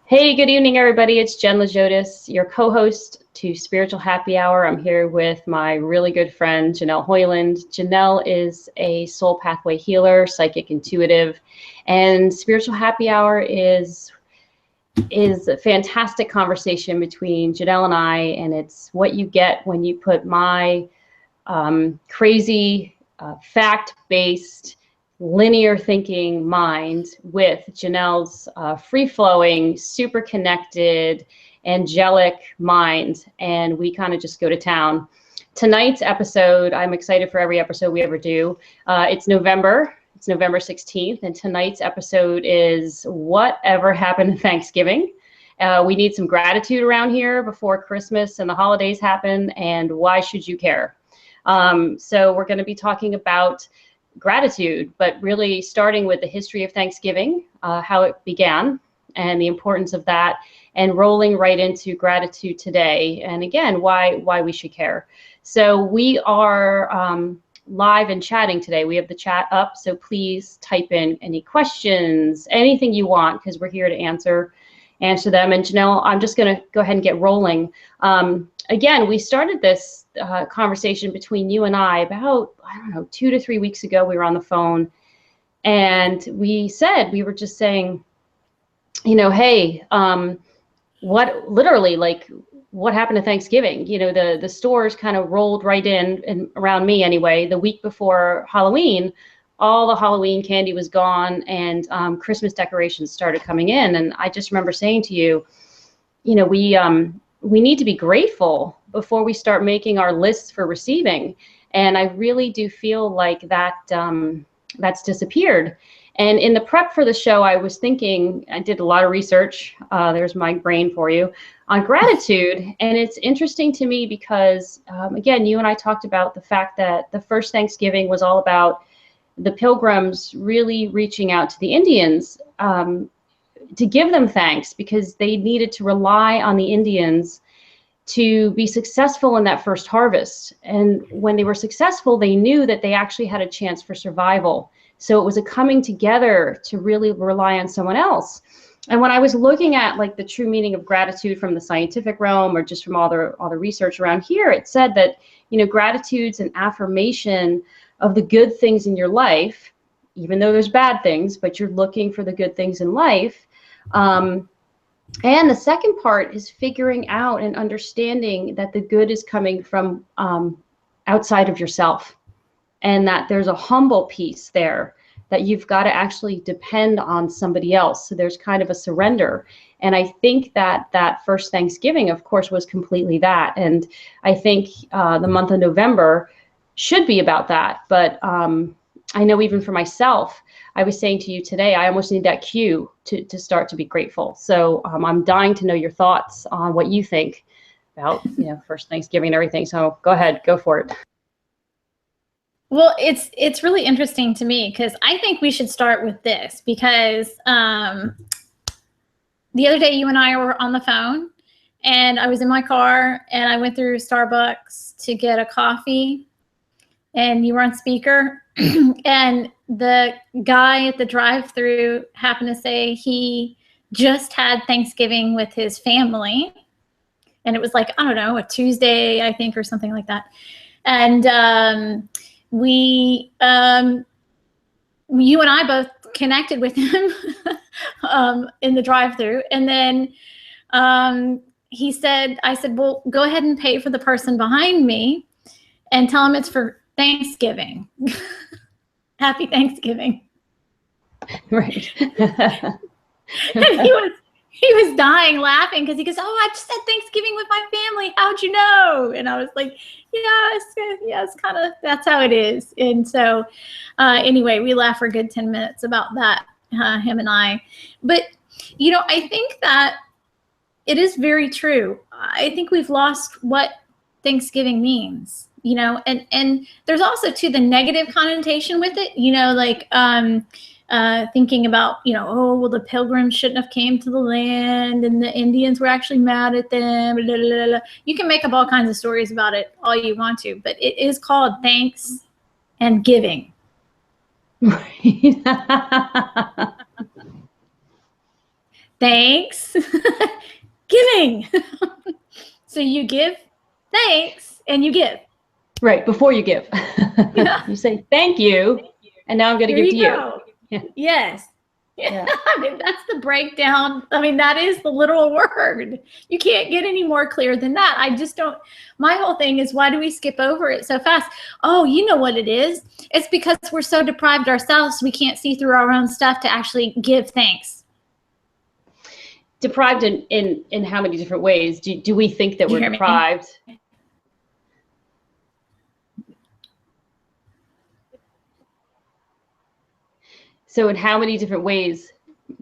Hey, good evening, everybody. It's Jen Louziotis, your co-host to Spiritual Happy Hour. I'm here with my really good friend, Janelle Hoyland. Janelle is a soul pathway healer, psychic intuitive, and Spiritual Happy Hour is a fantastic conversation between Janelle and I, and it's what you get when you put my crazy, fact-based, linear thinking mind with Janelle's free-flowing, super connected, angelic mind, and we kind of just go to town. Tonight's episode, I'm excited for every episode we ever do. It's November 16th, and tonight's episode is Whatever Happened to Thanksgiving. We need some gratitude around here before Christmas and the holidays happen, and why should you care? So we're going to be talking about gratitude, but really starting with the history of Thanksgiving, how it began and the importance of that, and rolling right into gratitude today. And again, why we should care. So we are live and chatting today. We have the chat up, so please type in any questions, anything you want, because we're here to answer them. And Janelle, I'm just going to go ahead and get rolling. Again, we started this conversation between you and I about, 2 to 3 weeks ago. We were on the phone, and we were just saying, hey, what happened to Thanksgiving? The stores kind of rolled right in, and around me anyway, the week before Halloween, all the Halloween candy was gone, and Christmas decorations started coming in. And I just remember saying to you, we need to be grateful before we start making our lists for receiving. And I really do feel like that that's disappeared. And in the prep for the show, I was thinking, I did a lot of research, there's my brain for you, on gratitude. And it's interesting to me because, again, you and I talked about the fact that the first Thanksgiving was all about the Pilgrims really reaching out to the Indians to give them thanks, because they needed to rely on the Indians to be successful in that first harvest. And when they were successful, they knew that they actually had a chance for survival. So it was a coming together to really rely on someone else. And when I was looking at like the true meaning of gratitude from the scientific realm, or just from all the research around here, it said that, gratitude's an affirmation of the good things in your life, even though there's bad things, but you're looking for the good things in life. And the second part is figuring out and understanding that the good is coming from outside of yourself, and that there's a humble piece there, that you've got to actually depend on somebody else. So there's kind of a surrender. And I think that first Thanksgiving, of course, was completely that. And I think the month of November should be about that. But I know even for myself, I was saying to you today, I almost need that cue to start to be grateful. So I'm dying to know your thoughts on what you think about, first Thanksgiving and everything. So go ahead, go for it. Well, it's really interesting to me, because I think we should start with this, because the other day you and I were on the phone, and I was in my car, and I went through Starbucks to get a coffee, and you were on speaker, and the guy at the drive-through happened to say he just had Thanksgiving with his family, and it was like, I don't know, a Tuesday, I think, or something like that. And you and I both connected with him in the drive-through, and then I said, well, go ahead and pay for the person behind me and tell him it's for Thanksgiving. Happy Thanksgiving. Right. And he was dying laughing, because he goes, oh, I just had Thanksgiving with my family. How'd you know? And I was like, yes, kind of, that's how it is. And so anyway, we laughed for a good 10 minutes about that, him and I. But, I think that it is very true. I think we've lost what Thanksgiving means, and there's also too the negative connotation with it, thinking about, the Pilgrims shouldn't have came to the land, and the Indians were actually mad at them. Blah, blah, blah. You can make up all kinds of stories about it all you want to, but it is called thanks and giving. thanks, giving. So you give thanks and you give. Right, before you give. Yeah. You say, thank you, and now I'm going to give to you. Yeah. Yes. Yeah. I mean, that's the breakdown. I mean, that is the literal word. You can't get any more clear than that. I just don't, my whole thing is, why do we skip over it so fast? Oh, you know what it is? It's because we're so deprived ourselves, we can't see through our own stuff to actually give thanks. Deprived in how many different ways? Do we think that we're deprived? So in how many different ways,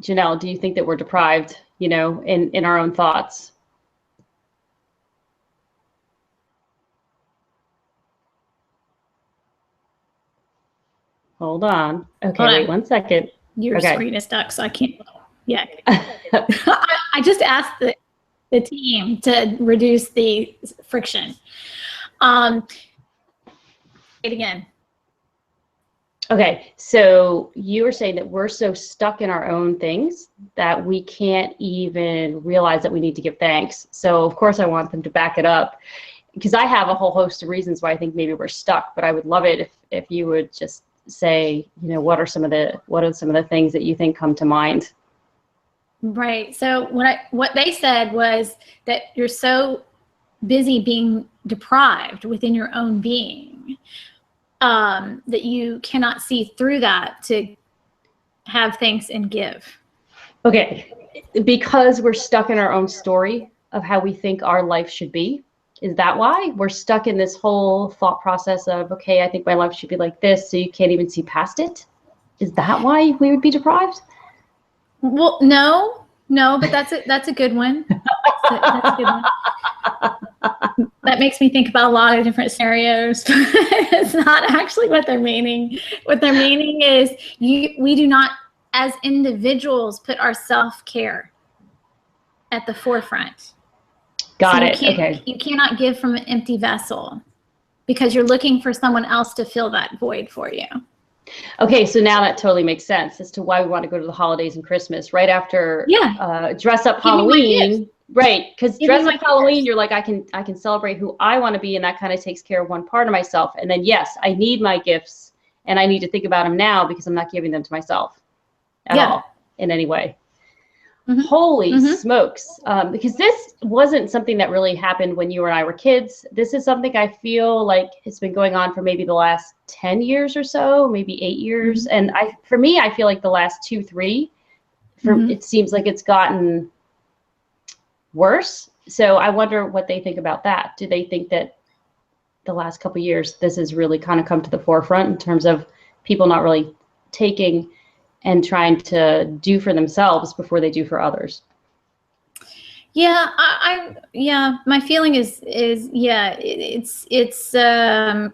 Janelle, do you think that we're deprived, you know, in our own thoughts? Hold on. Okay, wait 1 second. Your screen is stuck, so I can't. Yeah. I just asked the team to reduce the friction. It again. Okay, so you were saying that we're so stuck in our own things that we can't even realize that we need to give thanks. So of course I want them to back it up, because I have a whole host of reasons why I think maybe we're stuck, but I would love it if you would just say, you know, what are some of the things that you think come to mind? Right. So what they said was that you're so busy being deprived within your own being, that you cannot see through that to have thanks and give. Okay, because we're stuck in our own story of how we think our life should be. Is that why we're stuck in this whole thought process of, okay, I think my life should be like this, so you can't even see past it? Is that why we would be deprived? Well, no, but that's a good one. That's a good one. That makes me think about a lot of different scenarios. It's not actually what they're meaning. What they're meaning is we do not, as individuals, put our self-care at the forefront. Got it. Okay. You cannot give from an empty vessel because you're looking for someone else to fill that void for you. Okay, so now that totally makes sense as to why we want to go to the holidays and Christmas right after dress up Halloween. Right, because dress up Halloween, you're like, I can celebrate who I want to be, and that kind of takes care of one part of myself. And then yes, I need my gifts, and I need to think about them now because I'm not giving them to myself at all in any way. Mm-hmm. Holy smokes. Because this wasn't something that really happened when you and I were kids. This is something I feel like it's been going on for maybe the last 10 years or so, maybe 8 years. And for me, I feel like the last 2, 3, it seems like it's gotten worse. So I wonder what they think about that. Do they think that the last couple of years, this has really kind of come to the forefront in terms of people not really taking and trying to do for themselves before they do for others? Yeah, my feeling is it's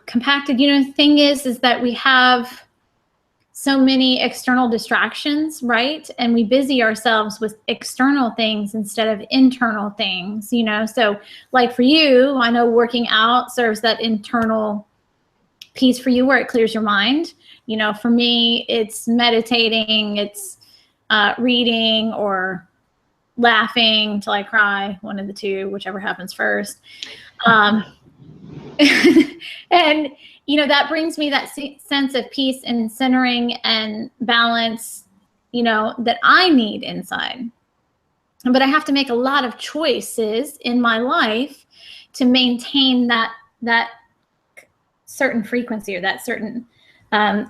compacted. You know, the thing is that we have so many external distractions, right? And we busy ourselves with external things instead of internal things, you know? So like for you, I know working out serves that internal piece for you where it clears your mind. You know, for me, it's meditating, it's reading or laughing till I cry, one of the two, whichever happens first. And, you know, that brings me that sense of peace and centering and balance, you know, that I need inside. But I have to make a lot of choices in my life to maintain that certain frequency or that certain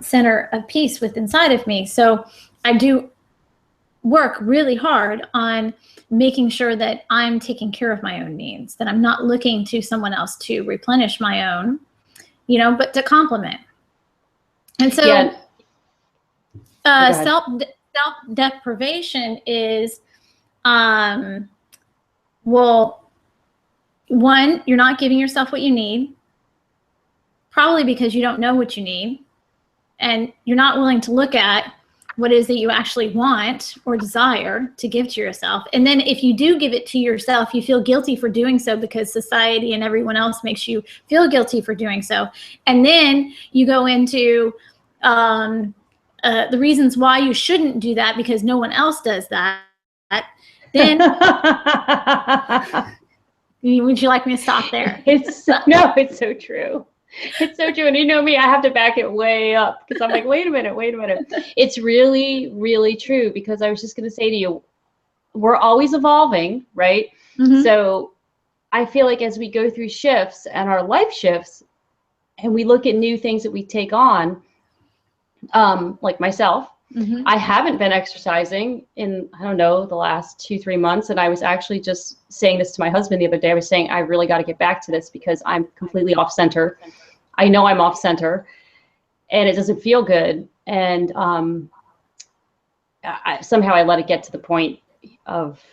center of peace within inside of me. So I do work really hard on making sure that I'm taking care of my own needs, that I'm not looking to someone else to replenish my own, you know, but to complement. And so self-deprivation is, well, one, you're not giving yourself what you need, probably because you don't know what you need, and you're not willing to look at what it is that you actually want or desire to give to yourself. And then if you do give it to yourself, you feel guilty for doing so because society and everyone else makes you feel guilty for doing so. And then you go into the reasons why you shouldn't do that because no one else does that. then would you like me to stop there? It's so true. It's so true. And you know me, I have to back it way up because I'm like, wait a minute. It's really, really true, because I was just going to say to you, we're always evolving, right? Mm-hmm. So I feel like as we go through shifts and our life shifts, and we look at new things that we take on, like myself, Mm-hmm. I haven't been exercising in, I don't know, the last 2-3 months. And I was actually just saying this to my husband the other day. I was saying, I really got to get back to this because I'm completely off center. I know I'm off center and it doesn't feel good. And somehow I let it get to the point of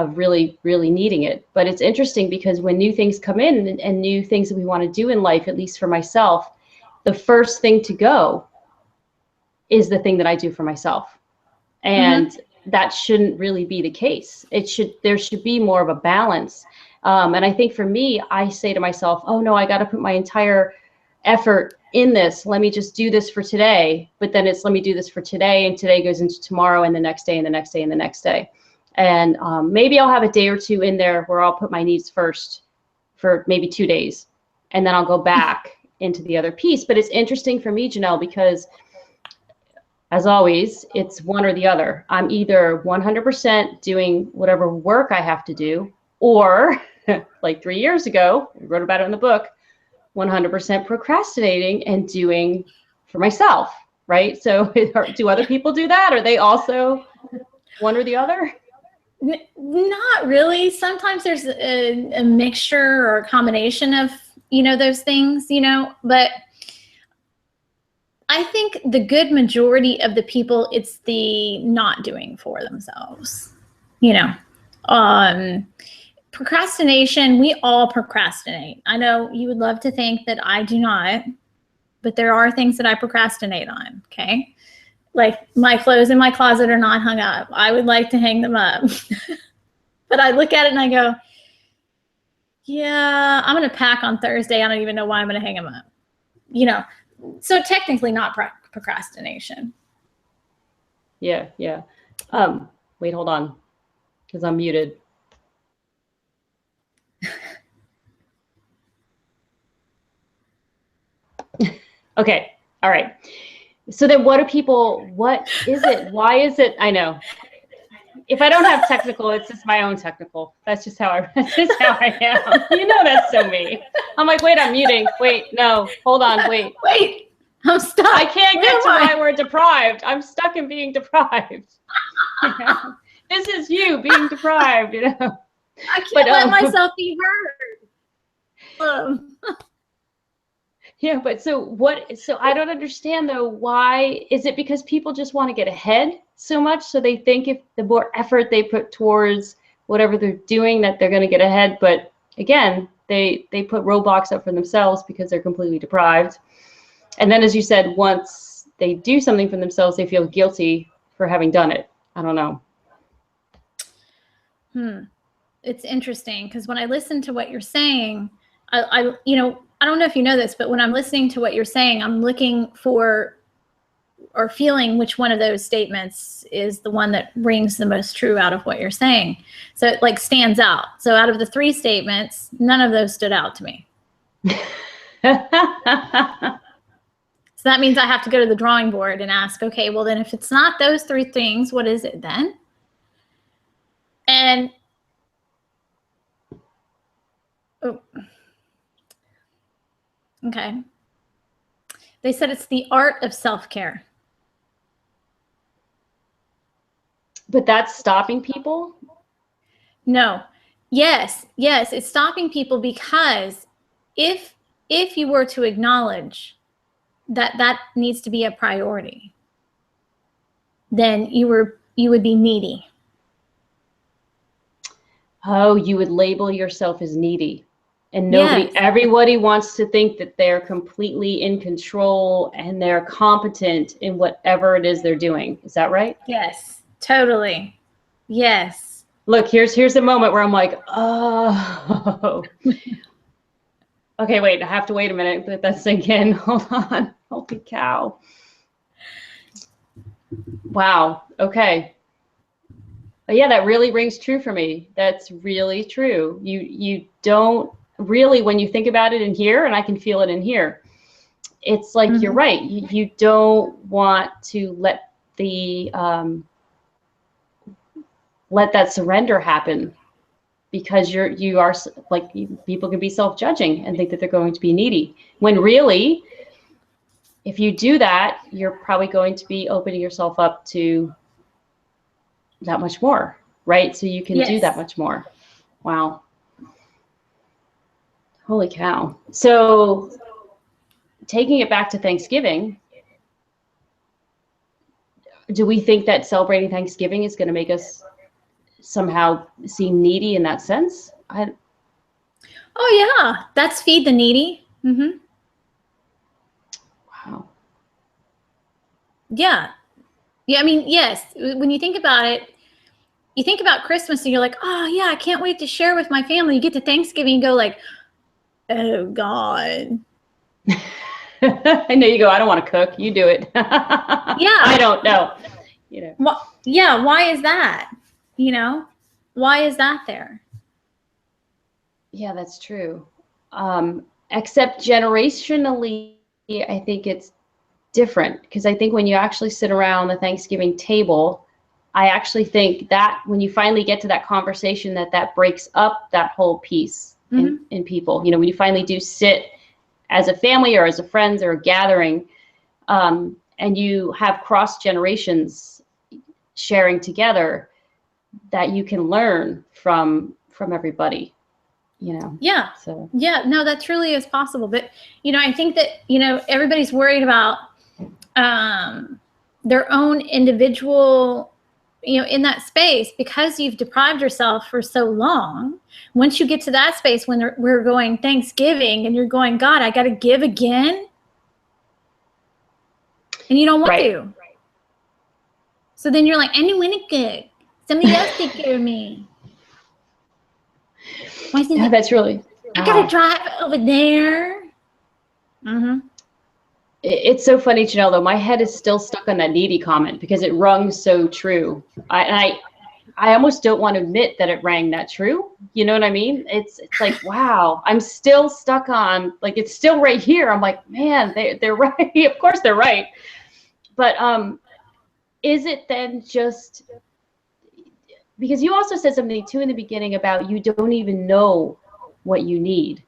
really, really needing it. But it's interesting because when new things come in and new things that we want to do in life, at least for myself, the first thing to go is the thing that I do for myself. And that shouldn't really be the case. There should be more of a balance. And I think for me, I say to myself, oh no, I got to put my entire effort in this. Let me just do this for today. But then it's, let me do this for today, and today goes into tomorrow and the next day and the next day and the next day. And maybe I'll have a day or two in there where I'll put my needs first for maybe 2 days, and then I'll go back into the other piece. But it's interesting for me, Janelle, because as always, it's one or the other. I'm either 100% doing whatever work I have to do, or like 3 years ago, I wrote about it in the book, 100% procrastinating and doing for myself, right? So do other people do that? Are they also one or the other? Not really. Sometimes there's a mixture or a combination of, those things, but I think the good majority of the people, it's the not doing for themselves, procrastination. We all procrastinate. I know you would love to think that I do not, but there are things that I procrastinate on. Okay. Like my clothes in my closet are not hung up. I would like to hang them up, but I look at it and I go, yeah, I'm going to pack on Thursday. I don't even know why I'm going to hang them up, So technically not procrastination. Yeah. Wait, hold on, because I'm muted. Okay. All right. So then what is it? Why is it? I know. If I don't have technical, it's just my own technical. That's just how I am. That's so me. I'm like, wait, I'm muting. Wait, no, hold on, wait. I'm stuck. I can't get to why we're deprived. I'm stuck in being deprived. This is you being deprived, I can't let myself be heard. Yeah, but so I don't understand though, why is it? Because people just want to get ahead so much, so they think if the more effort they put towards whatever they're doing that they're going to get ahead. But again, they put roadblocks up for themselves because they're completely deprived. And then, as you said, once they do something for themselves, they feel guilty for having done it. I don't know. It's interesting because when I listen to what you're saying, I don't know if you know this, but when I'm listening to what you're saying, I'm looking for or feeling which one of those statements is the one that rings the most true out of what you're saying. So it like stands out. So out of the 3 statements, none of those stood out to me. So that means I have to go to the drawing board and ask, okay, well then if it's not those 3 things, what is it then? And okay. They said it's the art of self-care. But that's stopping people? No. Yes, it's stopping people because if you were to acknowledge that needs to be a priority, then you would be needy. Oh, you would label yourself as needy. And Yes. Everybody wants to think that they're completely in control and they're competent in whatever it is they're doing. Is that right? Yes, totally. Yes. Look, here's a moment where I'm like, oh. Okay, wait, I have to wait a minute. Let that sink in. Hold on. Holy cow. Wow. Okay. But yeah, that really rings true for me. That's really true. You don't really, when you think about it in here, and I can feel it in here, it's like you're right. You don't want to let the let that surrender happen, because you are like, people can be self-judging and think that they're going to be needy, when really, if you do that, you're probably going to be opening yourself up to that much more, right? So you can do that much more. Wow. Holy cow. So taking it back to Thanksgiving, do we think that celebrating Thanksgiving is going to make us somehow seem needy in that sense? Oh yeah, that's feed the needy. Wow. Yeah. Yeah, I mean, yes, when you think about it, you think about Christmas and you're like, oh yeah, I can't wait to share with my family. You get to Thanksgiving and go like, oh God. I know, you go, I don't want to cook. You do it. Yeah. I don't know. You know. Well, yeah. Why is that? You know, why is that there? Yeah, that's true. Except generationally, I think it's different, because I think when you actually sit around the Thanksgiving table, I actually think that when you finally get to that conversation, that breaks up that whole piece in people. You know, when you finally do sit as a family or as a friends or a gathering, and you have cross generations sharing together, that you can learn from everybody. You know. Yeah. So. Yeah. No, that truly is possible. But you know, I think that everybody's worried about their own individual, in that space, because you've deprived yourself for so long. Once you get to that space when we're going Thanksgiving and you're going, God, I got to give again. And you don't want to. So then you're like, I don't want to cook. Somebody else take care of me. Yeah, that's really. I got to drive over there. It's so funny, Janelle, though. My head is still stuck on that needy comment because it rung so true. I almost don't want to admit that it rang that true. You know what I mean? It's like, wow, I'm still stuck on, like, it's still right here. I'm like, man, they're right. Of course they're right. But is it then just, because you also said something too in the beginning about you don't even know what you need.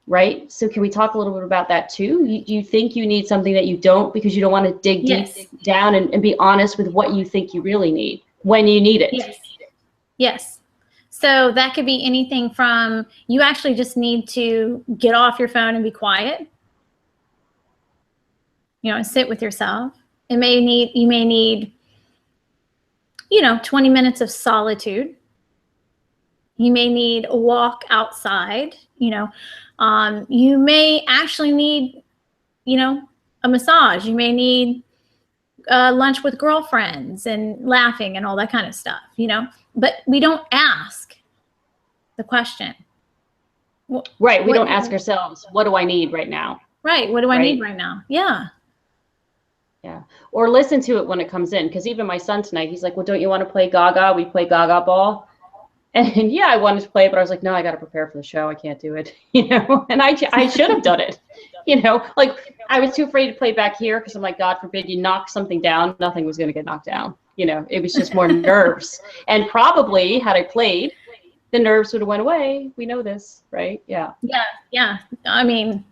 Right? So can we talk a little bit about that too? You think you need something that you don't, because you don't want to dig deep down and be honest with what you think you really need when you need it. Yes. So that could be anything from, you actually just need to get off your phone and be quiet. And sit with yourself. You may need 20 minutes of solitude. You may need a walk outside. You may actually need, a massage. You may need lunch with girlfriends and laughing and all that kind of stuff, but we don't ask the question. Right. We don't ask ourselves, what do I need right now? Right. What do I need right now? Yeah. Yeah. Or listen to it when it comes in. Because even my son tonight, he's like, well, don't you want to play Gaga? We play Gaga ball. And yeah, I wanted to play, but I was like, no, I got to prepare for the show. I can't do it, and I should have done it, like I was too afraid to play back here because I'm like, God forbid you knock something down. Nothing was going to get knocked down. It was just more nerves. And probably had I played, the nerves would have went away. We know this, right? Yeah. Yeah. Yeah. I mean,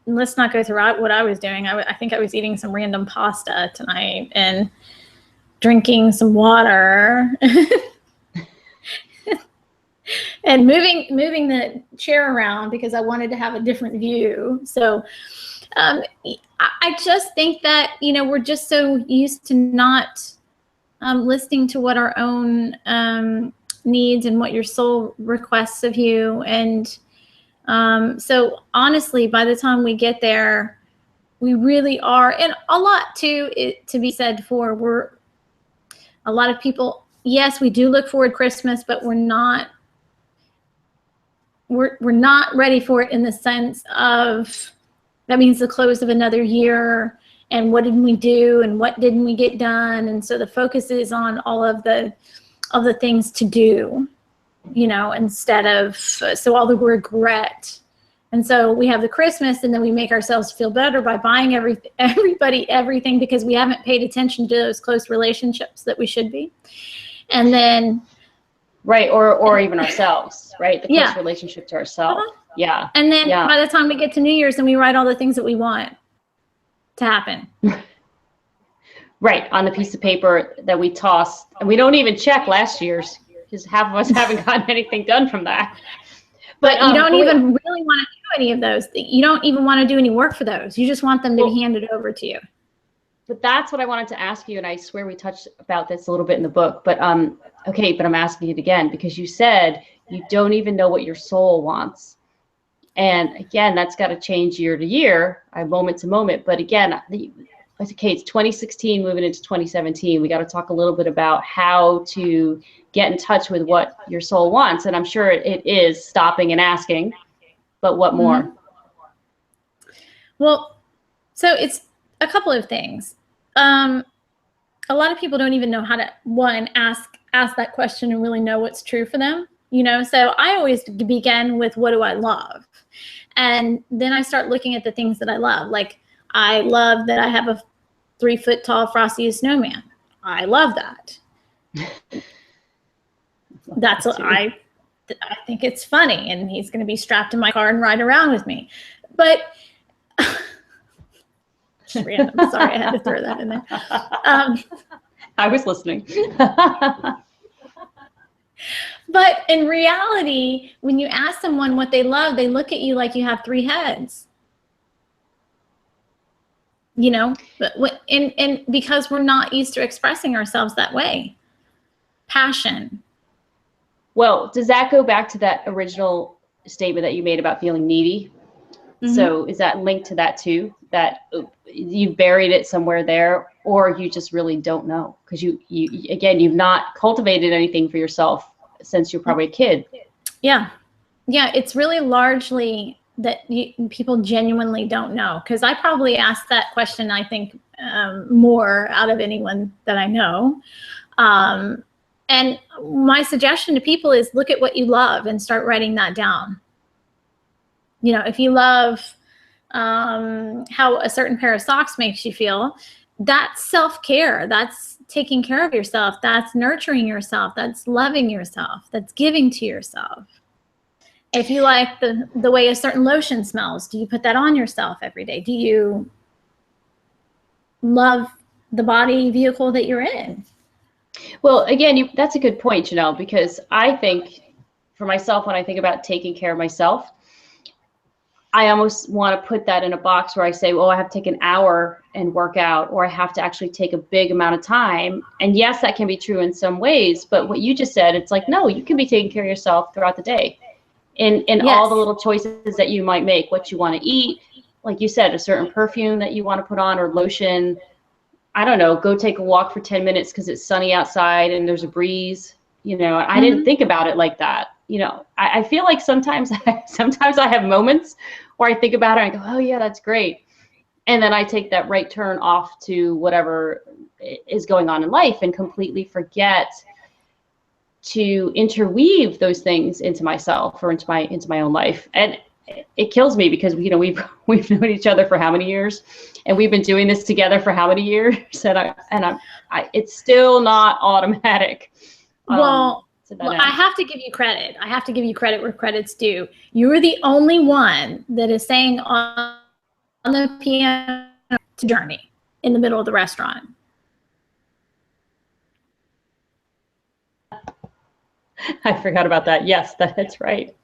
let's not go through what I was doing. I think I was eating some random pasta tonight and drinking some water. And moving the chair around because I wanted to have a different view. So I just think that, we're just so used to not listening to what our own needs and what your soul requests of you. And so honestly, by the time we get there, we really are, and a lot too, to be said for, a lot of people, yes, we do look forward to Christmas, but we're not ready for it in the sense of, that means the close of another year and what did we do and what didn't we get done. And so the focus is on all of the things to do, you know, instead of, so all the regret. And so we have the Christmas, and then we make ourselves feel better by buying everybody everything because we haven't paid attention to those close relationships that we should be. And then right, or even ourselves, right? The close relationship to ourselves. Yeah. And then by the time we get to New Year's, and we write all the things that we want to happen. Right, on the piece of paper that we toss, and we don't even check last year's because half of us haven't gotten anything done from that. But you don't even really want to do any of those. You don't even want to do any work for those. You just want them to be handed over to you. But that's what I wanted to ask you, and I swear we touched about this a little bit in the book. But okay, but I'm asking it again because you said you don't even know what your soul wants. And again, that's got to change year to year, moment to moment. But again, okay, it's 2016 moving into 2017. We got to talk a little bit about how to get in touch with what your soul wants. And I'm sure it is stopping and asking, but what more? Mm-hmm. Well, so it's a couple of things. A lot of people don't even know how to, one, ask that question and really know what's true for them. You know, so I always begin with, what do I love? And then I start looking at the things that I love. Like, I love that I have a 3-foot tall Frosty snowman. I love that. That's what I think it's funny, and he's going to be strapped in my car and ride around with me. But random. Sorry, I had to throw that in there. I was listening. But in reality, when you ask someone what they love, they look at you like you have 3 heads. You know, and because we're not used to expressing ourselves that way. Passion. Well, does that go back to that original statement that you made about feeling needy? Mm-hmm. So is that linked to that too? That you've buried it somewhere there, or you just really don't know? Because you again, you've not cultivated anything for yourself since you're probably a kid. Yeah. Yeah, it's really largely that people genuinely don't know. Because I probably asked that question, I think, more out of anyone that I know. And my suggestion to people is look at what you love and start writing that down. You know, if you love how a certain pair of socks makes you feel, that's self-care. That's taking care of yourself. That's nurturing yourself. That's loving yourself. That's giving to yourself. If you like the way a certain lotion smells, do you put that on yourself every day? Do you love the body vehicle that you're in? Well, again, that's a good point, Janelle, because I think for myself, when I think about taking care of myself, I almost want to put that in a box where I say, well, I have to take an hour and work out, or I have to actually take a big amount of time. And yes, that can be true in some ways. But what you just said, it's like, no, you can be taking care of yourself throughout the day in yes. all the little choices that you might make, what you want to eat. Like you said, a certain perfume that you want to put on, or lotion. I don't know, go take a walk for 10 minutes because it's sunny outside and there's a breeze. You know, I didn't think about it like that. You know, I feel like sometimes I have moments where I think about it and I go, oh yeah, that's great. And then I take that right turn off to whatever is going on in life and completely forget to interweave those things into myself or into my own life. And it kills me because, you know, we've known each other for how many years, and we've been doing this together for how many years, and it's still not automatic. Well, I have to give you credit. I have to give you credit where credit's due. You are the only one that is saying on the piano to Journey in the middle of the restaurant. I forgot about that. Yes, that's right.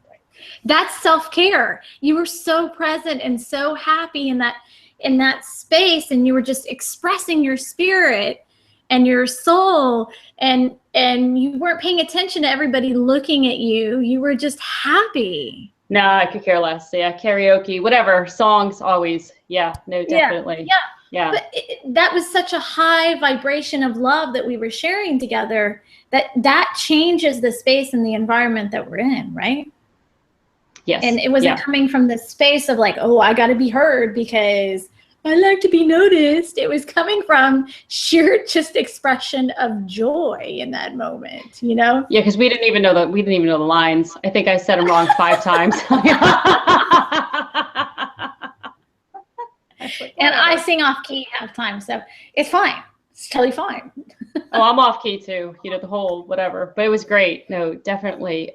That's self-care. You were so present and so happy in that space, and you were just expressing your spirit and your soul, and you weren't paying attention to everybody looking at you. You were just happy. No, I could care less. Yeah, karaoke, whatever, songs always. Yeah, no, definitely. Yeah. But that was such a high vibration of love that we were sharing together that changes the space and the environment that we're in, right? Yes. And it wasn't coming from this space of like, oh, I got to be heard because I like to be noticed. It was coming from sheer just expression of joy in that moment, you know? Yeah, because we didn't even know the lines. I think I said them wrong 5 times. And I sing off key half the time, so it's fine. It's totally fine. Oh, I'm off key too, you know, the whole whatever, but it was great. No, definitely.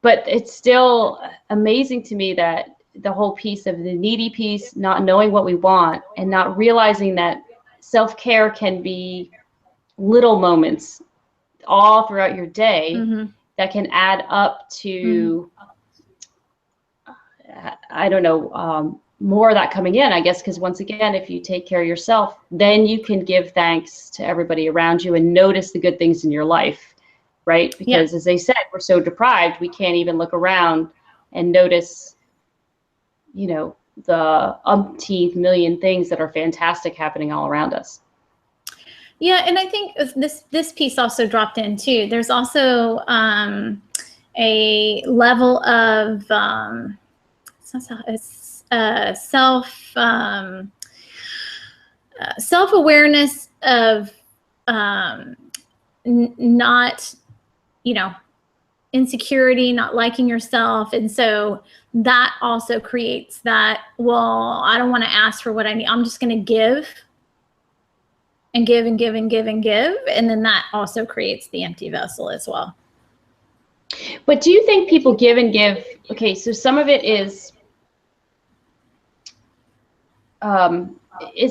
But it's still amazing to me that the whole piece of the needy piece, not knowing what we want and not realizing that self-care can be little moments all throughout your day that can add up to, I don't know, more of that coming in, I guess, because once again, if you take care of yourself, then you can give thanks to everybody around you and notice the good things in your life, right? Because as they said, we're so deprived, we can't even look around and notice, you know, the umpteenth million things that are fantastic happening all around us. Yeah, and I think this piece also dropped in too. There's also a level of self-awareness of not, you know, insecurity, not liking yourself. And so that also creates that, well, I don't want to ask for what I need. I'm just going to give and give and give and give and give. And then that also creates the empty vessel as well. But do you think people give and give? Okay, so some of it is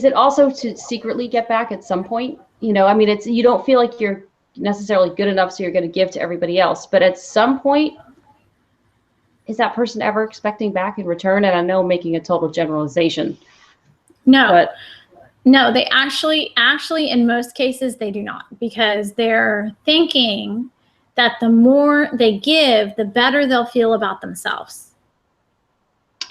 it also to secretly get back at some point? You know, I mean, it's, you don't feel like you're necessarily good enough, so you're going to give to everybody else. But at some point, is that person ever expecting back in return? And I know I'm making a total generalization. No, but no, they actually, in most cases, they do not, because they're thinking that the more they give, the better they'll feel about themselves.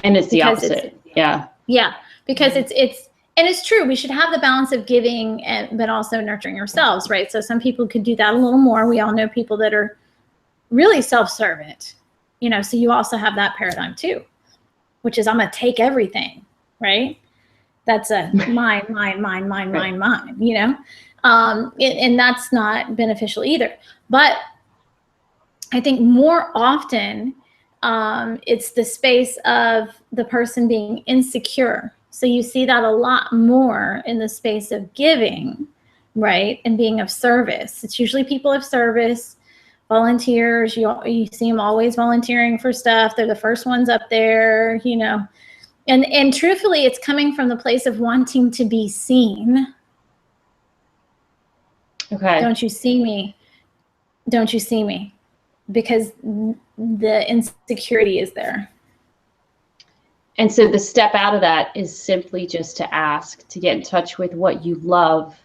And it's the opposite. Yeah. Yeah, because it's true. We should have the balance of giving, but also nurturing ourselves, right? So some people could do that a little more. We all know people that are really self-servant, you know, so you also have that paradigm too, which is I'm going to take everything, right? That's a mine, you know? And that's not beneficial either. But I think more often it's the space of the person being insecure. So you see that a lot more in the space of giving, right? And being of service. It's usually people of service, volunteers. You see them always volunteering for stuff. They're the first ones up there, you know. And truthfully, it's coming from the place of wanting to be seen. Okay. Don't you see me? Don't you see me? Because the insecurity is there. And so the step out of that is simply just to ask, to get in touch with what you love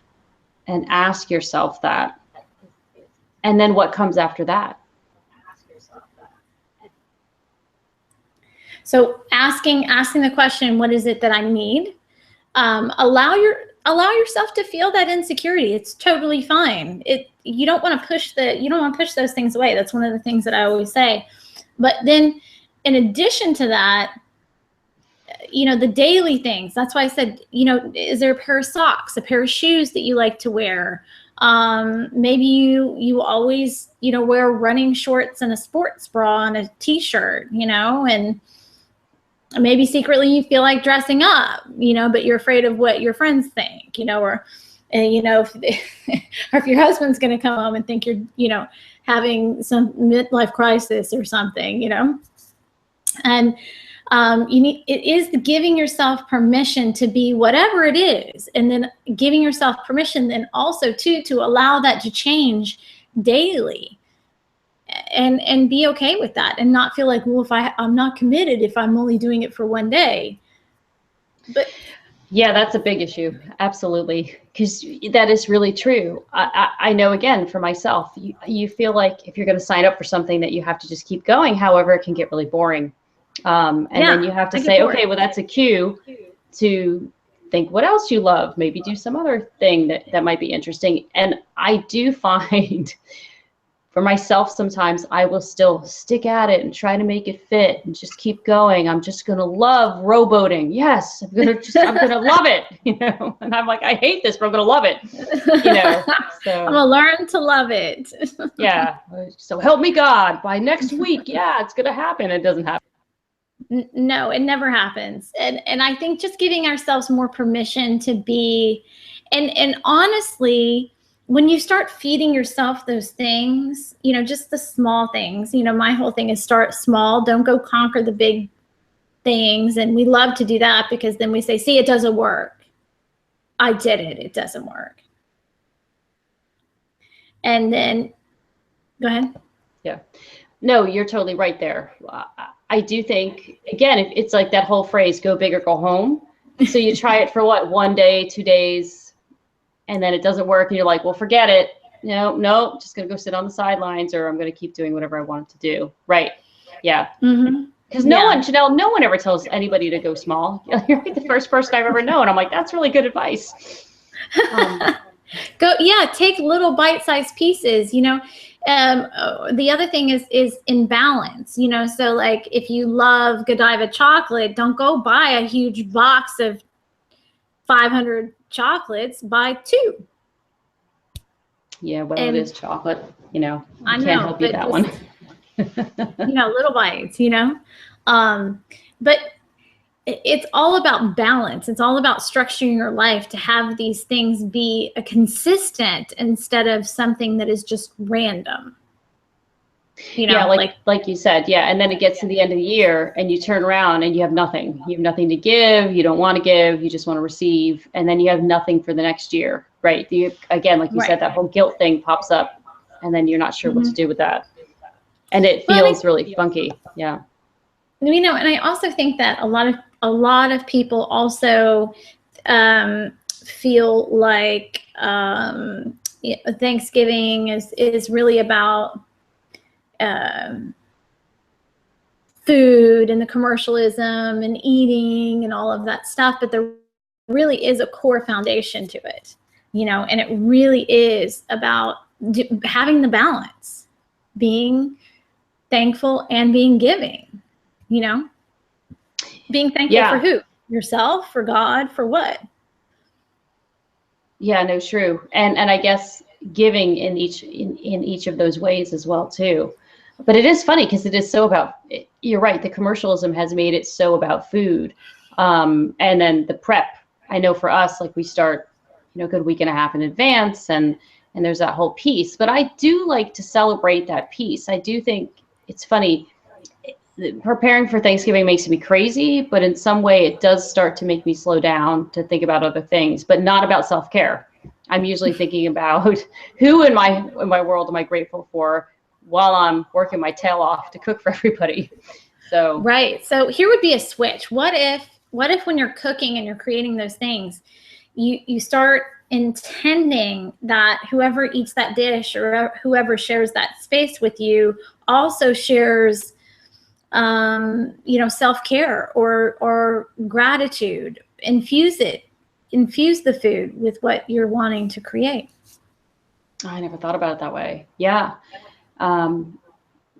and ask yourself that. And then what comes after that? So asking the question, what is it that I need? Allow yourself to feel that insecurity. It's totally fine. You don't want to push those things away. That's one of the things that I always say. But then in addition to that, you know, the daily things, that's why I said, you know, is there a pair of socks, a pair of shoes that you like to wear? Maybe you always, you know, wear running shorts and a sports bra and a t-shirt, you know, and maybe secretly you feel like dressing up, you know, but you're afraid of what your friends think, you know, or, you know, or if your husband's going to come home and think you're, you know, having some midlife crisis or something, you know. And it is giving yourself permission to be whatever it is, and then giving yourself permission then also to allow that to change daily, and be okay with that, and not feel like, well, if I'm not committed if I'm only doing it for one day. But yeah, that's a big issue. Absolutely. Because that is really true. I know, again, for myself, you feel like if you're going to sign up for something that you have to just keep going. However, it can get really boring. And then you have to say, okay, well, that's a cue to think what else you love, maybe do some other thing that might be interesting. And I do find for myself, sometimes I will still stick at it and try to make it fit and just keep going. I'm just going to love rowboating. Yes, I'm going to love it, you know? And I'm like, I hate this, but I'm going to love it, you know? So I'm going to learn to love it. yeah. So help me God, by next week. Yeah, it's going to happen. It doesn't happen. No, it never happens. And I think just giving ourselves more permission to be, and honestly, when you start feeding yourself those things, you know, just the small things, you know, my whole thing is start small, don't go conquer the big things. And we love to do that because then we say, see, it doesn't work. I did it. It doesn't work. And then go ahead. Yeah. No, you're totally right there. I do think, again, it's like that whole phrase, go big or go home. So you try it for what, 1 day, 2 days, and then it doesn't work. And you're like, well, forget it. No, just going to go sit on the sidelines, or I'm going to keep doing whatever I want to do. Right. Yeah. Because no one, Janelle, no one ever tells anybody to go small. You're the first person I've ever known. I'm like, that's really good advice. Take little bite-sized pieces, you know. The other thing is in balance, you know, so like if you love Godiva chocolate, don't go buy a huge box of 500 chocolates, buy 2. Yeah, well, it is chocolate, you know. I can't help you that one. You know, little bites, you know. But it's all about balance. It's all about structuring your life to have these things be a consistent instead of something that is just random. You know, yeah, like you said, yeah. And then it gets to the end of the year and you turn around and you have nothing. You have nothing to give. You don't want to give. You just want to receive. And then you have nothing for the next year, right? Again, like you said, that whole guilt thing pops up and then you're not sure what to do with that. And it feels really funky. Yeah. You know, and I also think that a lot of people also feel like Thanksgiving is really about food and the commercialism and eating and all of that stuff, but there really is a core foundation to it, you know, and it really is about having the balance, being thankful and being giving, you know, being thankful for who? Yourself, for God, for what? Yeah, no, true. And I guess giving in each of those ways as well too. But it is funny because it is so about, you're right, the commercialism has made it so about food. And then the prep, I know for us, like we start, you know, a good week and a half in advance and there's that whole piece. But I do like to celebrate that piece. I do think it's funny. Preparing for Thanksgiving makes me crazy, but in some way it does start to make me slow down to think about other things, but not about self-care. I'm usually thinking about who in my world am I grateful for while I'm working my tail off to cook for everybody. So right. So here would be a switch. What if when you're cooking and you're creating those things, you start intending that whoever eats that dish or whoever shares that space with you also shares you know, self-care or gratitude. Infuse the food with what you're wanting to create. I never thought about it that way. Yeah.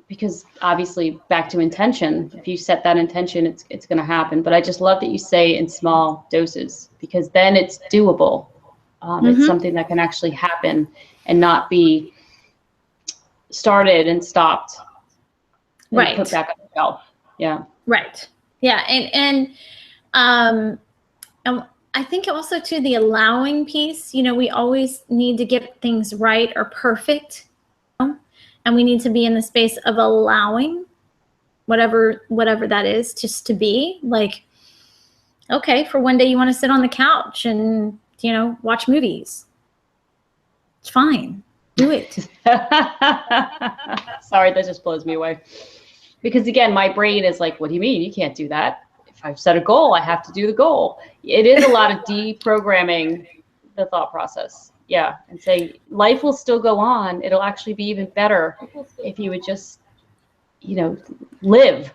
Because obviously back to intention, if you set that intention, it's going to happen. But I just love that you say in small doses, because then it's doable. It's something that can actually happen and not be started and stopped. Right. Put back on the shelf. Yeah. Right. Yeah. And I think also too, the allowing piece, you know, we always need to get things right or perfect, you know? And we need to be in the space of allowing whatever that is, just to be like, okay, for one day you want to sit on the couch and, you know, watch movies. It's fine. Do it. Sorry, that just blows me away. Because again, my brain is like, what do you mean? You can't do that. If I've set a goal, I have to do the goal. It is a lot of deprogramming the thought process. Yeah. And saying life will still go on. It'll actually be even better if you would just, you know, live,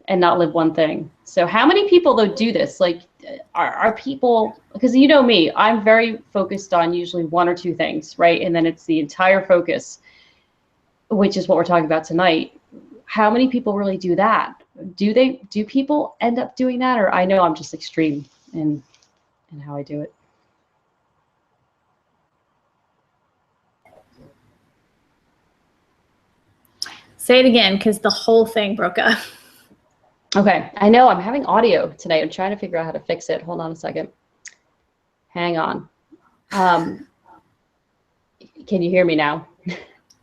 and not live one thing. So how many people though do this? Like are people, because you know me, I'm very focused on usually one or two things, right? And then it's the entire focus, which is what we're talking about tonight. How many people really do that? Do people end up doing that? Or I know I'm just extreme in how I do it. Say it again, because the whole thing broke up. Okay, I know I'm having audio tonight. I'm trying to figure out how to fix it. Hold on a second. Hang on. Can you hear me now?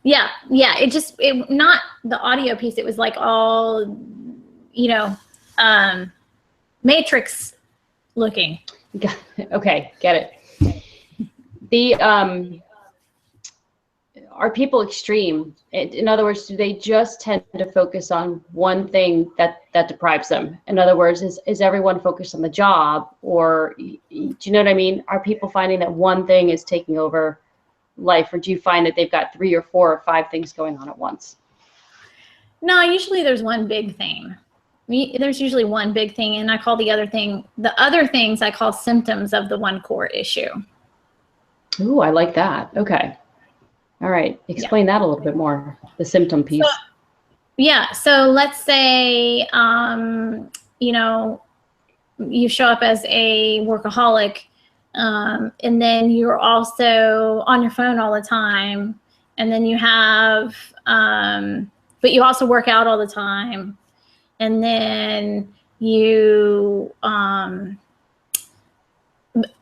Yeah. It not the audio piece. It was like all, Matrix looking. Okay, get it. The are people extreme? In other words, do they just tend to focus on one thing that deprives them? In other words, is everyone focused on the job, or do you know what I mean? Are people finding that one thing is taking over life, or do you find that they've got 3 or 4 or 5 things going on at once? No, usually there's one big thing. There's usually one big thing, and I call the other things I call symptoms of the one core issue. Ooh, I like that. Okay. All right. Explain that a little bit more, the symptom piece. So let's say, you show up as a workaholic, and then you're also on your phone all the time, and then you have, but you also work out all the time, and then you,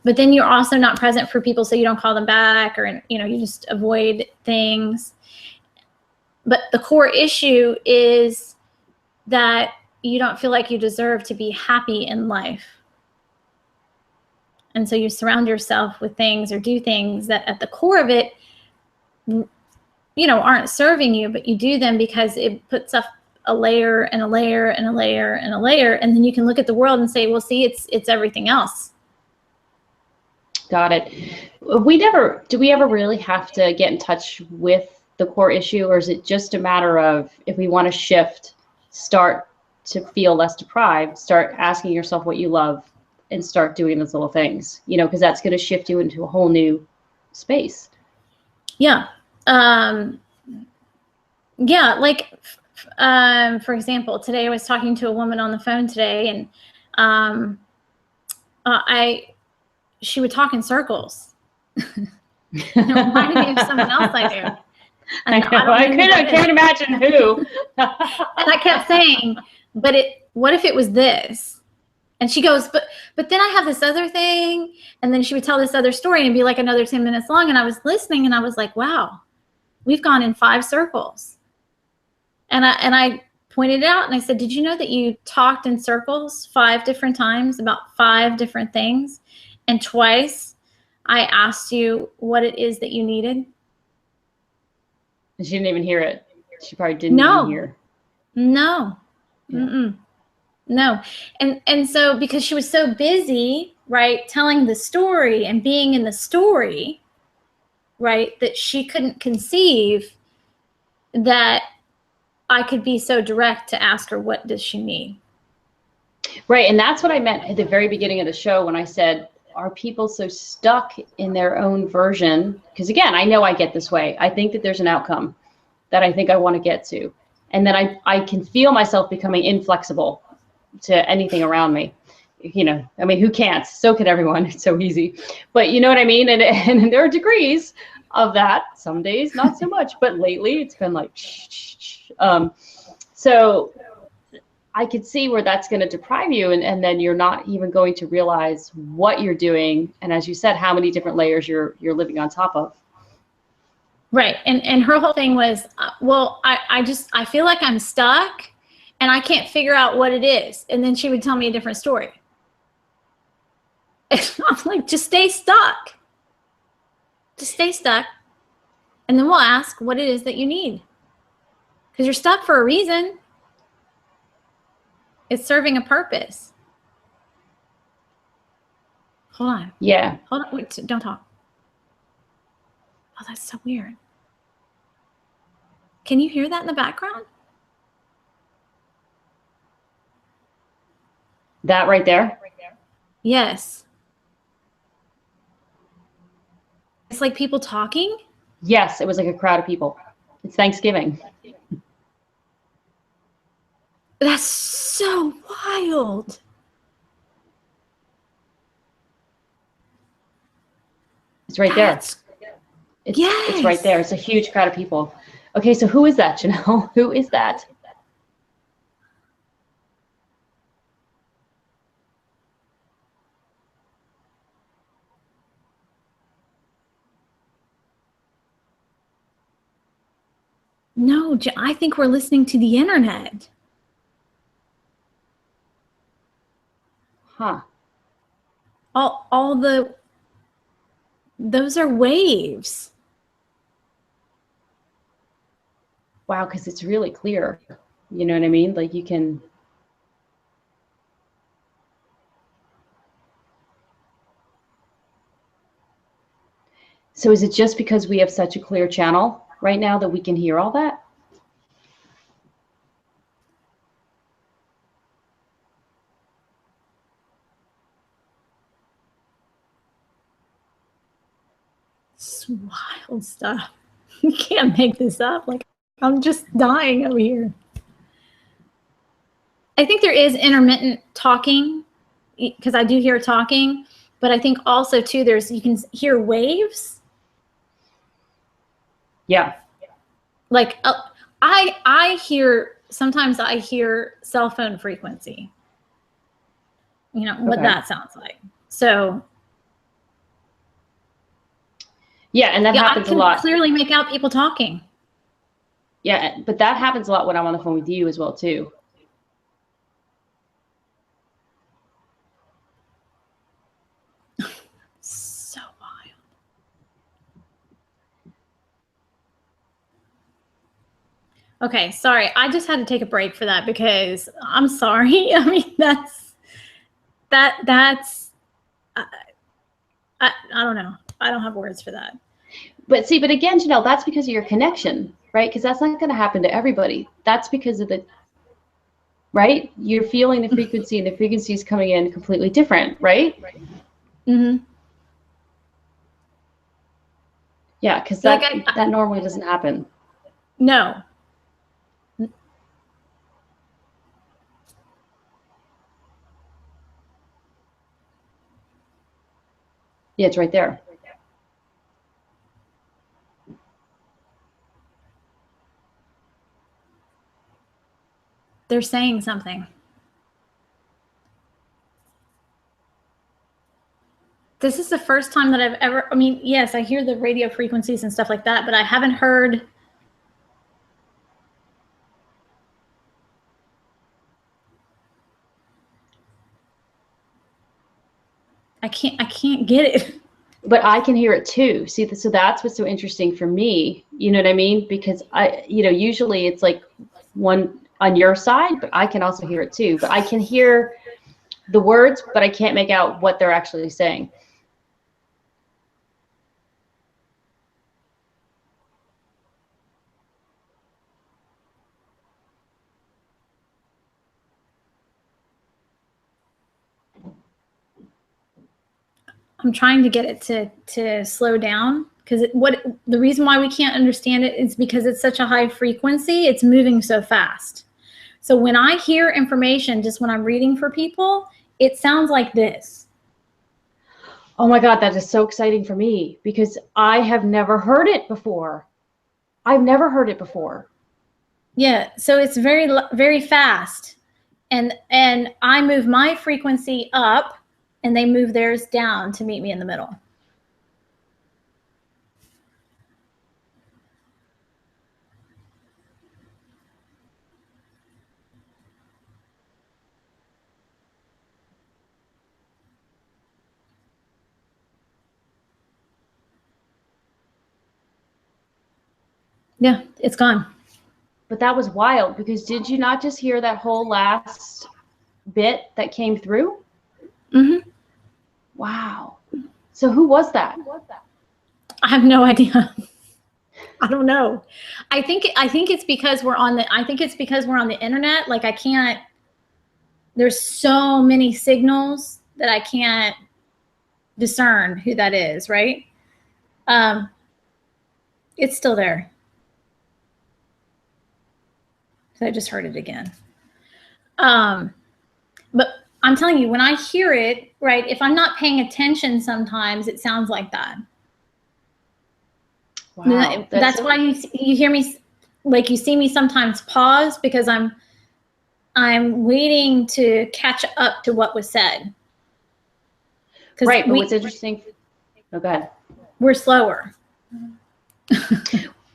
but then you're also not present for people, so you don't call them back, or, you just avoid things. But the core issue is that you don't feel like you deserve to be happy in life. And so you surround yourself with things or do things that at the core of it, aren't serving you, but you do them because it puts up a layer and a layer and a layer and a layer. And then you can look at the world and say, well, see, it's everything else. Got it. Do we ever really have to get in touch with the core issue, or is it just a matter of, if we want to shift, start to feel less deprived, start asking yourself what you love and start doing those little things, because that's going to shift you into a whole new space. Yeah. Like, for example, today I was talking to a woman on the phone today, and she would talk in circles. It reminded me of someone else I knew. And I can't imagine who. And I kept saying, what if it was this? And she goes, but then I have this other thing. And then she would tell this other story and it'd be like another 10 minutes long. And I was listening and I was like, wow, we've gone in 5 circles. And I pointed it out and I said, did you know that you talked in circles 5 different times about 5 different things? And twice I asked you what it is that you needed. And she didn't even hear it. She probably didn't even hear. No. Yeah. No. And so because she was so busy, right, telling the story and being in the story, right, that she couldn't conceive that I could be so direct to ask her, what does she need? Right. And that's what I meant at the very beginning of the show when I said, are people so stuck in their own version? Because again, I know I get this way. I think that there's an outcome that I think I want to get to. And then I can feel myself becoming inflexible to anything around me. I mean, who can't? So can everyone. It's so easy. But you know what I mean? And there are degrees of that. Some days, not so much. But lately, it's been like, so I could see where that's going to deprive you. And then you're not even going to realize what you're doing. And as you said, how many different layers you're living on top of. Right. And her whole thing was, well, I feel like I'm stuck and I can't figure out what it is. And then she would tell me a different story. And I'm like, just stay stuck. Just stay stuck. And then we'll ask what it is that you need. Because you're stuck for a reason. It's serving a purpose. Hold on. Yeah. Hold on. Wait, don't talk. Oh, that's so weird. Can you hear that in the background? That right there? Yes. It's like people talking? Yes, it was like a crowd of people. It's Thanksgiving. That's so wild. It's right there. It's right there. It's a huge crowd of people. Okay, so who is that, Janelle? Who is that? No, I think we're listening to the internet. Huh. Those are waves. Wow, because it's really clear. You know what I mean? Like you can. So is it just because we have such a clear channel right now that we can hear all that? It's wild stuff. You can't make this up. Like, I'm just dying over here. I think there is intermittent talking because I do hear talking, but I think also too you can hear waves. Yeah. Like I hear sometimes I hear cell phone frequency. You know what that sounds like. So yeah, and that happens a lot. I can clearly make out people talking. Yeah, but that happens a lot when I'm on the phone with you as well too. So wild. Okay, sorry. I just had to take a break for that because I'm sorry. I mean, that's I don't know. I don't have words for that. But see, but again, Janelle, that's because of your connection, right? Because that's not going to happen to everybody. That's because of the, right? You're feeling the frequency and the frequency is coming in completely different, right? Mm-hmm. Yeah, because that normally doesn't happen. No. Yeah, it's right there. They're saying something. This is the first time that I've ever, I mean, yes, I hear the radio frequencies and stuff like that, but I haven't heard. I can't get it. But I can hear it too. See, so that's what's so interesting for me. You know what I mean? Because usually it's like one on your side, but I can also hear it too. But I can hear the words, but I can't make out what they're actually saying. I'm trying to get it to slow down because the reason why we can't understand it is because it's such a high frequency. It's moving so fast. So when I hear information, just when I'm reading for people, it sounds like this. Oh my God, that is so exciting for me because I have never heard it before. I've never heard it before. Yeah, so it's very, very fast. And I move my frequency up and they move theirs down to meet me in the middle. Yeah, it's gone. But that was wild because did you not just hear that whole last bit that came through? Mm-hmm. Wow. So who was that? I have no idea. I don't know. I think it's because we're on the internet. Like I can't, there's so many signals that I can't discern who that is, right? It's still there. So I just heard it again. But I'm telling you, when I hear it, right, if I'm not paying attention, sometimes it sounds like that. Wow. That's why you hear me, like you see me sometimes pause, because I'm waiting to catch up to what was said. Right, but what's interesting, oh, go ahead. We're slower.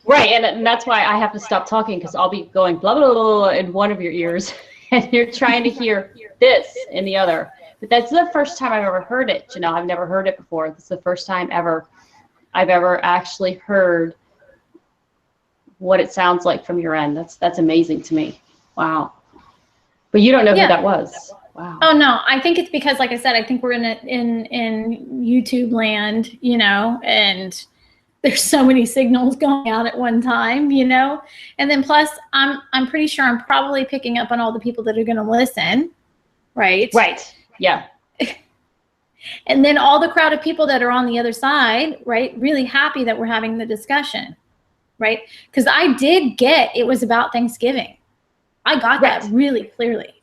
Right, and that's why I have to stop talking, because I'll be going blah, blah, blah, blah in one of your ears, and you're trying to hear this in the other. But that's the first time I've ever heard it, Janelle. I've never heard it before. This is the first time ever I've ever actually heard what it sounds like from your end. That's amazing to me. Wow. But you don't know who that was. Wow. Oh no, I think it's because, like I said, I think we're in YouTube land, you know, and there's so many signals going out at one time, you know, and then plus I'm pretty sure I'm probably picking up on all the people that are going to listen, right? Right. Yeah. And then all the crowd of people that are on the other side, right? Really happy that we're having the discussion, right? Because I did get it was about Thanksgiving. I got that really clearly,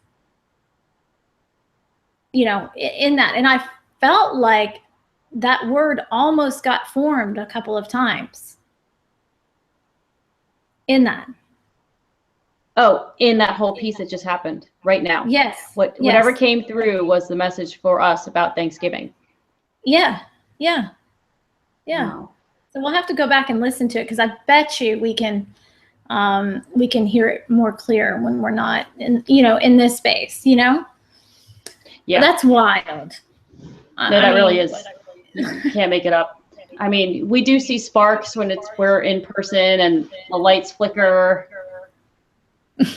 you know, in that, and I felt like that word almost got formed a couple of times in that. Oh, in that whole piece that just happened right now. Yes. Whatever came through was the message for us about Thanksgiving. Yeah. Yeah. Yeah. Wow. So we'll have to go back and listen to it, because I bet you we can hear it more clear when we're not in, you know, in this space, you know? Yeah. But that's wild. No, that really is. You can't make it up. I mean, we do see sparks when we're in person and the lights flicker.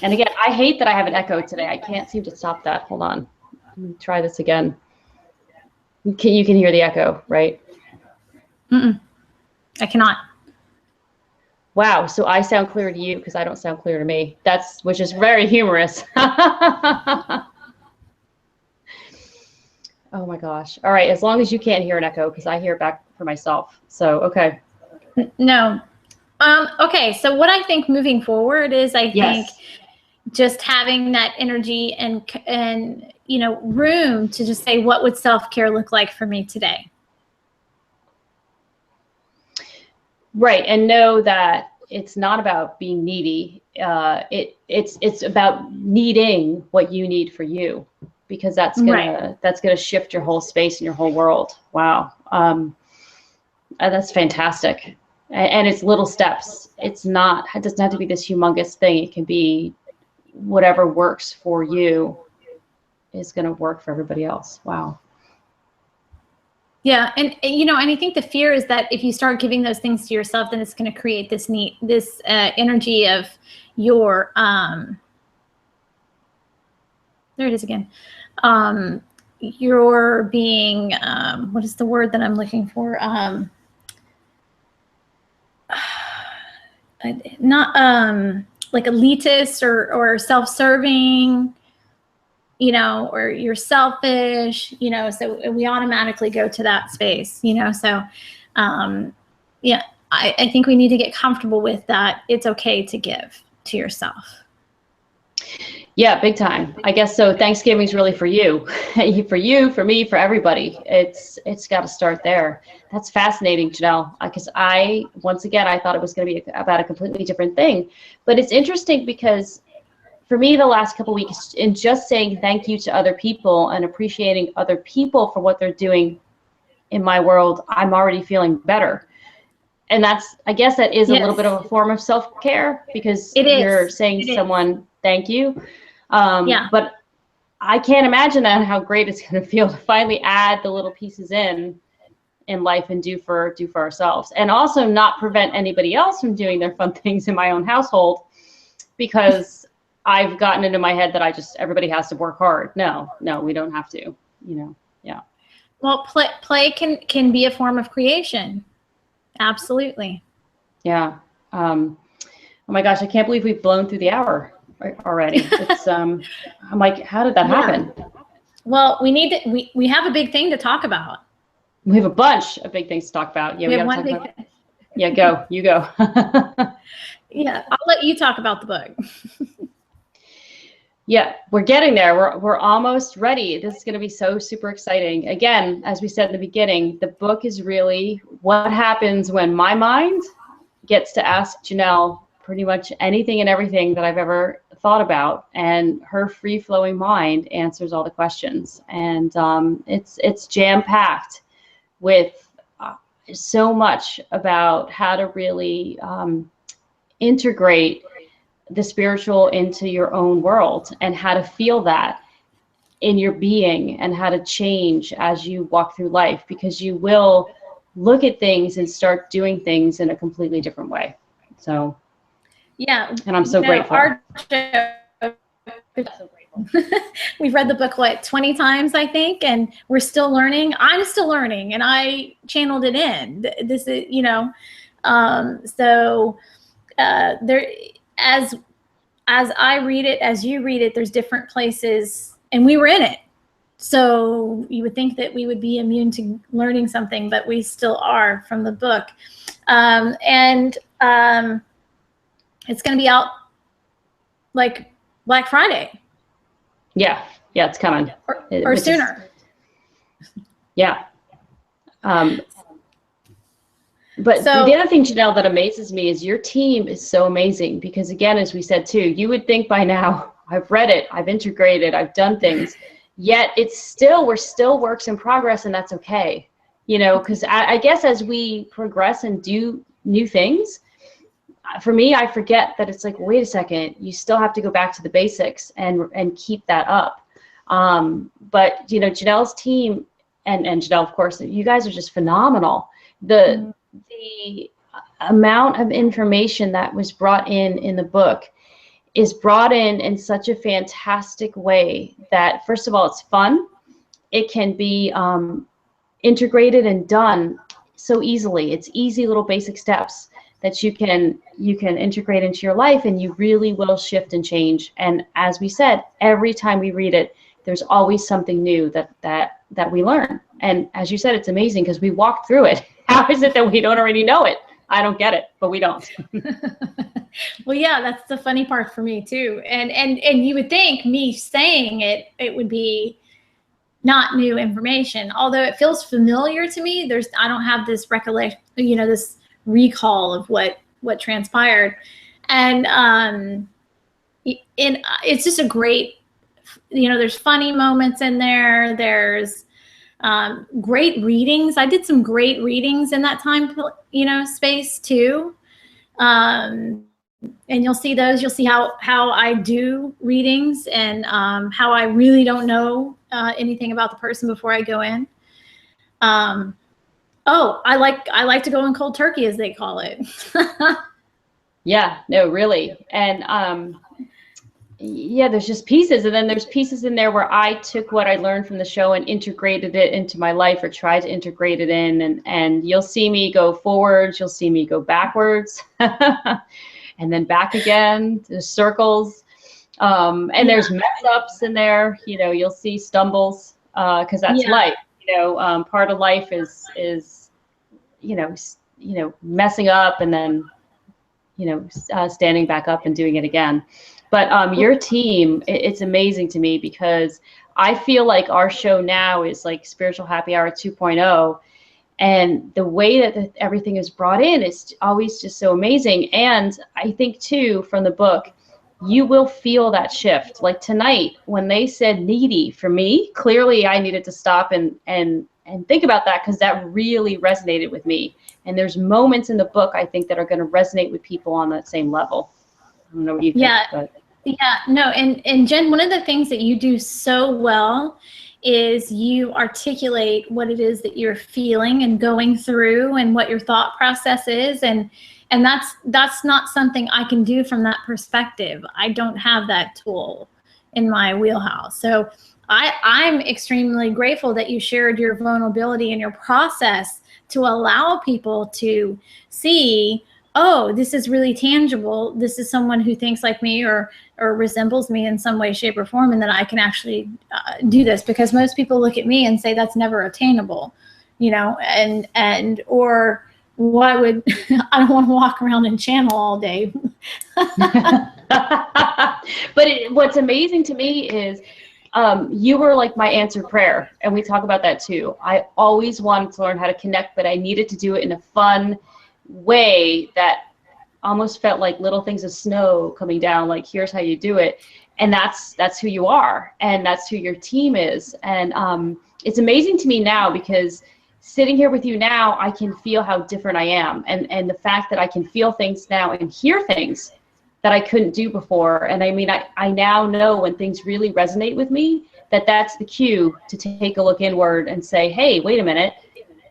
And again, I hate that I have an echo today. I can't seem to stop that. Hold on. Let me try this again. You can hear the echo, right? I cannot. Wow. So I sound clear to you because I don't sound clear to me. Which is very humorous. Oh my gosh. All right. As long as you can't hear an echo, because I hear it back for myself. So, okay. No. Okay. So what I think moving forward is, I think just having that energy and, you know, room to just say, what would self-care look like for me today? Right. And know that it's not about being needy. It's about needing what you need for you, because that's gonna shift your whole space and your whole world. Wow. That's fantastic. And it's little steps. It doesn't have to be this humongous thing. It can be whatever works for you is going to work for everybody else. Wow. Yeah. And you know, and I think the fear is that if you start giving those things to yourself, then it's going to create this energy of your, there it is again. You're being, what is the word that I'm looking for? Not like elitist or self-serving, you know, or you're selfish, you know, so we automatically go to that space, you know. So yeah, I think we need to get comfortable with that. It's okay to give to yourself. Yeah, big time. I guess so. Thanksgiving's really for you, for you, for me, for everybody. It's got to start there. That's fascinating, Janelle, because once again, I thought it was going to be about a completely different thing. But it's interesting because for me, the last couple of weeks, in just saying thank you to other people and appreciating other people for what they're doing in my world, I'm already feeling better. And I guess that is a little bit of a form of self-care, because you're saying to someone, thank you. But I can't imagine how great it's going to feel to finally add the little pieces in life and do for ourselves, and also not prevent anybody else from doing their fun things in my own household, because I've gotten into my head that everybody has to work hard. No, we don't have to, you know. Yeah. Well, play can be a form of creation. Absolutely. Yeah. Oh my gosh, I can't believe we've blown through the hour already. It's I'm like, how did that happen? Well, we have a big thing to talk about. We have a bunch of big things to talk about. Yeah, we have one big thing. Yeah, you go. Yeah, I'll let you talk about the book. Yeah, we're getting there. We're almost ready. This is going to be so super exciting. Again, as we said in the beginning, the book is really what happens when my mind gets to ask Janelle pretty much anything and everything that I've ever thought about, and her free-flowing mind answers all the questions. And it's jam-packed with so much about how to really integrate the spiritual into your own world, and how to feel that in your being, and how to change as you walk through life, because you will look at things and start doing things in a completely different way. So yeah, and I'm so grateful. We've read the book, what, 20 times, I think, and we're still learning. I'm still learning, and I channeled it in. This is, there, as I read it, as you read it, there's different places, and we were in it. So you would think that we would be immune to learning something, but we still are from the book. It's going to be out like Black Friday. Yeah, it's coming. Or sooner. Yeah. But the other thing, Janelle, that amazes me is your team is so amazing, because again, as we said too, you would think by now, I've read it, I've integrated, I've done things, yet we're still works in progress, and that's okay. Because I guess as we progress and do new things, for me, I forget that it's like, wait a second, you still have to go back to the basics and keep that up. But Janelle's team and Janelle, of course, you guys are just phenomenal. The amount of information that was brought in the book is brought in such a fantastic way that, first of all, it's fun. It can be integrated and done so easily. It's easy little basic steps that you can integrate into your life, and you really will shift and change. And as we said, every time we read it, there's always something new that we learn. And as you said, it's amazing because we walked through it. How is it that we don't already know it? I don't get it, but we don't. Well, yeah, that's the funny part for me too. And you would think me saying it would be not new information, although it feels familiar to me. I don't have this recollection, this recall of what transpired. And it's just a great, there's funny moments in there. There's great readings. I did some great readings in that time, space too. And you'll see those. You'll see how I do readings, and how I really don't know anything about the person before I go in. I like to go in cold turkey, as they call it. Yeah, no, really. And yeah, there's just pieces, and then there's pieces in there where I took what I learned from the show and integrated it into my life, or tried to integrate it in. And you'll see me go forwards, you'll see me go backwards, and then back again. There's circles, and there's mess ups in there. You'll see stumbles, because that's life. Part of life is messing up, and then standing back up and doing it again. But your team, it's amazing to me, because I feel like our show now is like Spiritual Happy Hour 2.0. And the way that everything is brought in is always just so amazing. And I think, too, from the book, you will feel that shift. Like tonight, when they said needy, for me, clearly I needed to stop and think about that, because that really resonated with me. And there's moments in the book, I think, that are going to resonate with people on that same level. I don't know what you think. Yeah, no, and Jen, one of the things that you do so well is you articulate what it is that you're feeling and going through, and what your thought process is, and that's not something I can do from that perspective. I don't have that tool in my wheelhouse. So I'm extremely grateful that you shared your vulnerability and your process to allow people to see oh, this is really tangible. This is someone who thinks like me or resembles me in some way, shape, or form, and that I can actually do this. Because most people look at me and say that's never attainable, you know, or why would I don't want to walk around and channel all day. But what's amazing to me is you were like my answered prayer, and we talk about that too. I always wanted to learn how to connect, but I needed to do it in a fun way that almost felt like little things of snow coming down, like here's how you do it. And that's who you are, and that's who your team is. And it's amazing to me now, because sitting here with you now, I can feel how different I am, and the fact that I can feel things now and hear things that I couldn't do before. And I mean, I now know when things really resonate with me, that's the cue to take a look inward and say, hey, wait a minute.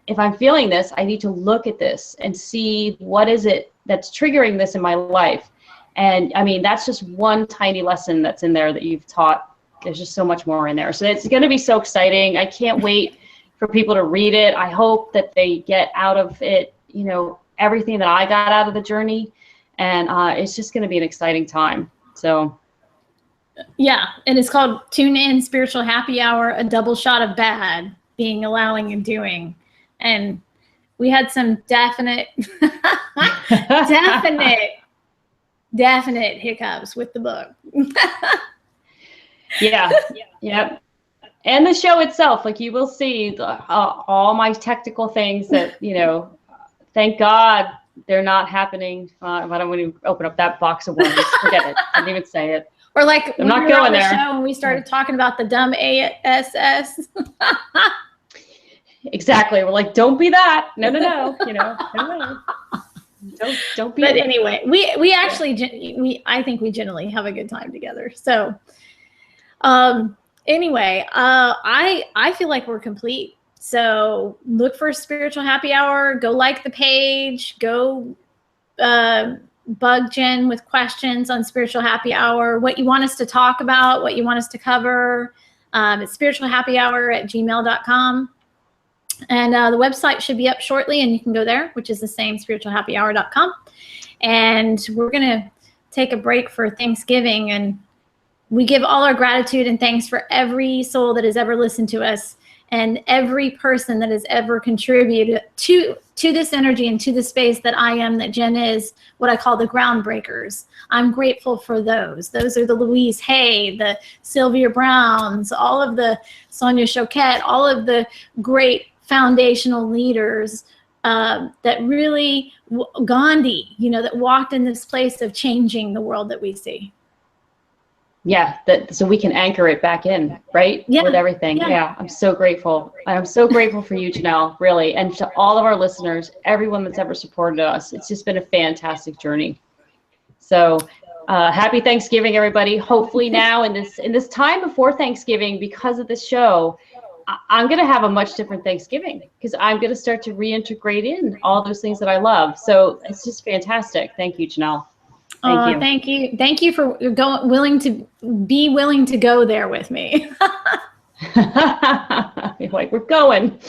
If I'm feeling this, I need to look at this and see what is it that's triggering this in my life. And I mean, that's just one tiny lesson that's in there that you've taught. There's just so much more in there. So it's going to be so exciting. I can't wait for people to read it. I hope that they get out of it, you know, everything that I got out of the journey. And it's just going to be an exciting time. So. Yeah. And it's called Tune In Spiritual Happy Hour, a double shot of bad, being, allowing, and doing. And we had some definite hiccups with the book. Yeah. Yep. And the show itself, like you will see all my technical things that, you know, thank God they're not happening. I don't want to open up that box of worms. Forget it. I didn't even say it. Or like I'm not going there. Show and we started talking about the dumb ASS. Exactly. We're like, don't be that. No. You know, no. Don't be. But anyway, we actually, I think we generally have a good time together. So, anyway, I feel like we're complete. So look for Spiritual Happy Hour. Go like the page. Go bug Jen with questions on Spiritual Happy Hour. What you want us to talk about, what you want us to cover. It's spiritualhappyhour@gmail.com. And the website should be up shortly, and you can go there, which is the same, spiritualhappyhour.com. And we're going to take a break for Thanksgiving, and we give all our gratitude and thanks for every soul that has ever listened to us and every person that has ever contributed to this energy and to the space that I am, that Jen is, what I call the groundbreakers. I'm grateful for those. Those are the Louise Hay, the Sylvia Browns, all of the Sonia Choquette, all of the great foundational leaders that really, Gandhi, you know, that walked in this place of changing the world that we see. Yeah, so we can anchor it back in, right? Yeah. With everything. Yeah, I'm so grateful. I'm so grateful for you, Janelle, really. And to all of our listeners, everyone that's ever supported us. It's just been a fantastic journey. So happy Thanksgiving, everybody. Hopefully now in this time before Thanksgiving, because of this show, I'm going to have a much different Thanksgiving, because I'm going to start to reintegrate in all those things that I love. So it's just fantastic. Thank you, Janelle. Thank you. Thank you for willing to go there with me. Like, we're going.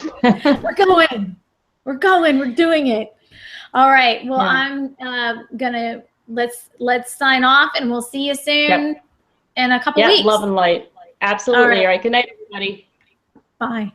We're doing it. All right. Well, yeah. I'm gonna let's sign off, and we'll see you soon in a couple weeks. Love and light. Absolutely. All right. Good night, everybody. Bye.